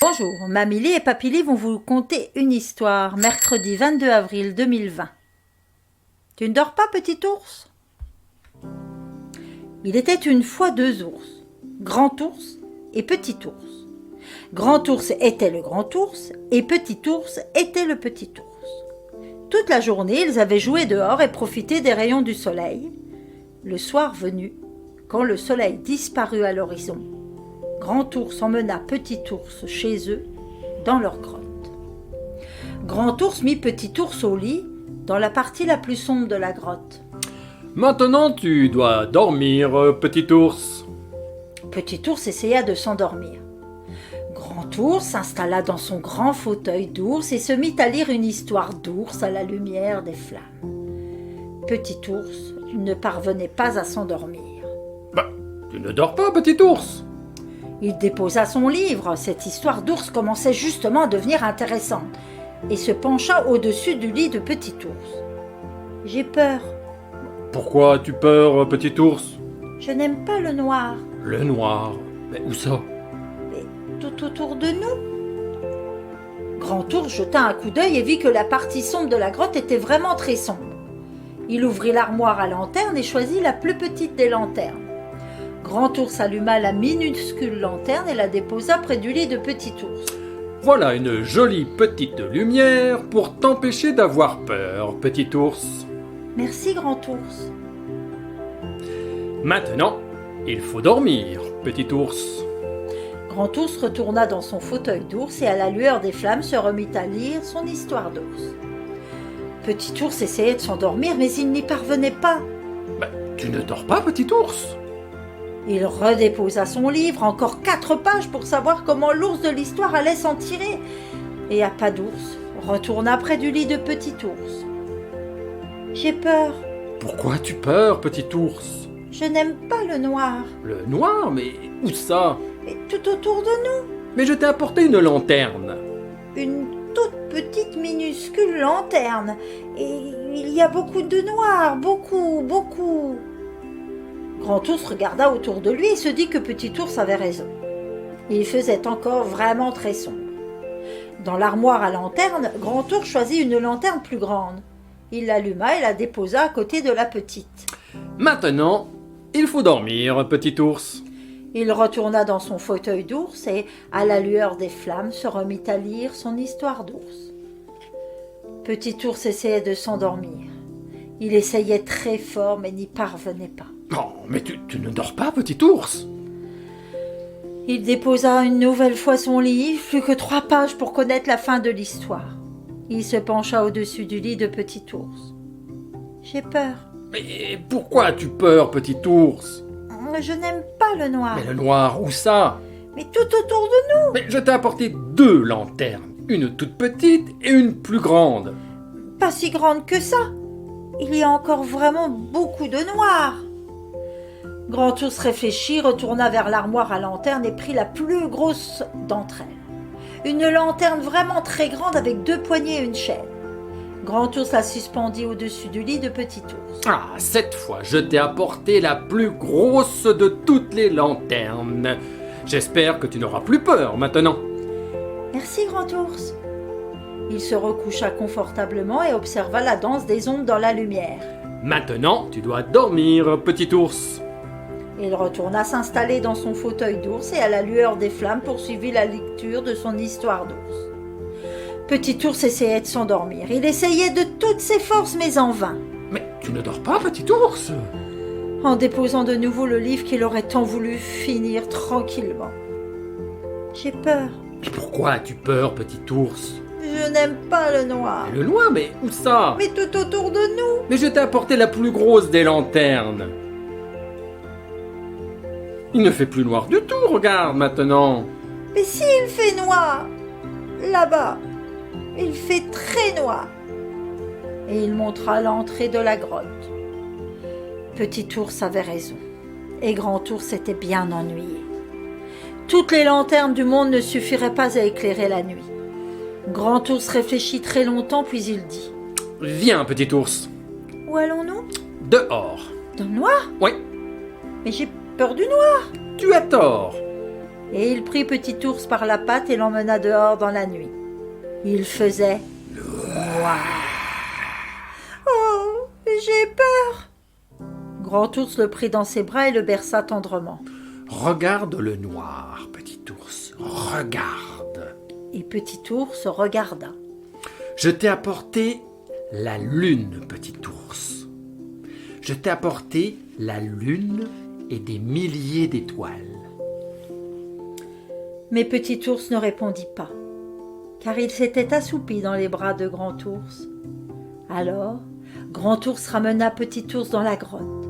Bonjour, Mamili et Papili vont vous conter une histoire, mercredi 22 avril 2020. Tu ne dors pas, petit ours? Il était une fois deux ours, Grand ours et Petit ours. Grand ours était le grand ours et Petit ours était le petit ours. Toute la journée, ils avaient joué dehors et profité des rayons du soleil. Le soir venu, quand le soleil disparut à l'horizon, Grand ours emmena Petit ours chez eux, dans leur grotte. Grand ours mit Petit ours au lit, dans la partie la plus sombre de la grotte. Maintenant tu dois dormir, petit ours. Petit ours essaya de s'endormir. Grand ours s'installa dans son grand fauteuil d'ours et se mit à lire une histoire d'ours à la lumière des flammes. Petit ours ne parvenait pas à s'endormir. Tu ne dors pas, petit ours. Il déposa son livre, cette histoire d'ours commençait justement à devenir intéressante, et se pencha au-dessus du lit de Petit ours. « J'ai peur. Pourquoi as-tu peur, petit ours? Je n'aime pas le noir. Le noir. Mais où ça? Mais tout autour de nous. » Grand ours jeta un coup d'œil et vit que la partie sombre de la grotte était vraiment très sombre. Il ouvrit l'armoire à lanterne et choisit la plus petite des lanternes. Grand ours alluma la minuscule lanterne et la déposa près du lit de Petit ours. Voilà une jolie petite lumière pour t'empêcher d'avoir peur, petit ours. Merci, Grand ours. Maintenant, il faut dormir, petit ours. Grand ours retourna dans son fauteuil d'ours et à la lueur des flammes se remit à lire son histoire d'ours. Petit ours essayait de s'endormir, mais il n'y parvenait pas. Tu ne dors pas, petit ours? Il redéposa son livre, encore 4 pages pour savoir comment l'ours de l'histoire allait s'en tirer, et à pas d'ours, retourna près du lit de Petit ours. J'ai peur. Pourquoi as-tu peur, petit ours? Je n'aime pas le noir. Le noir? Mais où ça? Et tout autour de nous, Mais je t'ai apporté une lanterne. une toute petite minuscule lanterne, et il y a beaucoup de noir, beaucoup. Grand ours regarda autour de lui et se dit que Petit ours avait raison. Il faisait encore vraiment très sombre. Dans l'armoire à lanterne, Grand ours choisit une lanterne plus grande. Il l'alluma et la déposa à côté de la petite. Maintenant, il faut dormir, petit ours. Il retourna dans son fauteuil d'ours et, à la lueur des flammes, se remit à lire son histoire d'ours. Petit ours essayait de s'endormir. Il essayait très fort mais n'y parvenait pas. Oh, mais tu ne dors pas, petit ours? Il déposa une nouvelle fois son livre, plus que 3 pages pour connaître la fin de l'histoire. Il se pencha au-dessus du lit de Petit ours. J'ai peur. Mais pourquoi as-tu peur, petit ours? Je n'aime pas le noir. Mais le noir, où ça? Mais tout autour de nous. Mais je t'ai apporté 2 lanternes, une toute petite et une plus grande. Pas si grande que ça. Il y a encore vraiment beaucoup de noir. Grand ours réfléchit, retourna vers l'armoire à lanterne et prit la plus grosse d'entre elles. Une lanterne vraiment très grande avec 2 poignées et une chaîne. Grand ours la suspendit au-dessus du lit de Petit ours. Ah, cette fois, je t'ai apporté la plus grosse de toutes les lanternes. J'espère que tu n'auras plus peur maintenant. Merci, Grand ours. Il se recoucha confortablement et observa la danse des ombres dans la lumière. Maintenant, tu dois dormir, petit ours. Il retourna s'installer dans son fauteuil d'ours et à la lueur des flammes poursuivit la lecture de son histoire d'ours. Petit ours essayait de s'endormir. Il essayait de toutes ses forces, mais en vain. Mais tu ne dors pas, petit ours? En déposant de nouveau le livre qu'il aurait tant voulu finir tranquillement. J'ai peur. Mais pourquoi as-tu peur, petit ours? Je n'aime pas le noir. Le noir, mais où ça? Mais tout autour de nous. Mais je t'ai apporté la plus grosse des lanternes. Il ne fait plus noir du tout, regarde maintenant. Mais s'il fait noir, là-bas, il fait très noir. Et il montra l'entrée de la grotte. Petit ours avait raison. Et Grand ours s'était bien ennuyé. Toutes les lanternes du monde ne suffiraient pas à éclairer la nuit. Grand ours réfléchit très longtemps, puis il dit: Viens, petit ours. Où allons-nous? Dehors. Dans le noir? Oui, Mais j'ai peur du noir. tu as tort. Et il prit Petit Ours par la patte et l'emmena dehors dans la nuit. Il faisait noir. Oh, j'ai peur. Grand Ours le prit dans ses bras et le berça tendrement. Regarde le noir, Petit Ours, regarde. Et Petit Ours regarda. Je t'ai apporté la lune, Petit Ours. Je t'ai apporté la lune et des milliers d'étoiles. Mais Petit Ours ne répondit pas, car il s'était assoupi dans les bras de Grand Ours. Alors, Grand Ours ramena Petit Ours dans la grotte.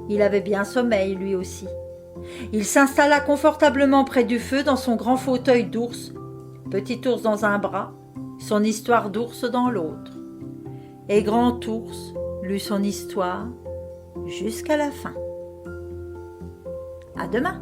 Il avait bien sommeil, lui aussi. Il s'installa confortablement près du feu dans son grand fauteuil d'ours, Petit Ours dans un bras, son histoire d'ours dans l'autre. Et Grand Ours lut son histoire jusqu'à la fin. À demain.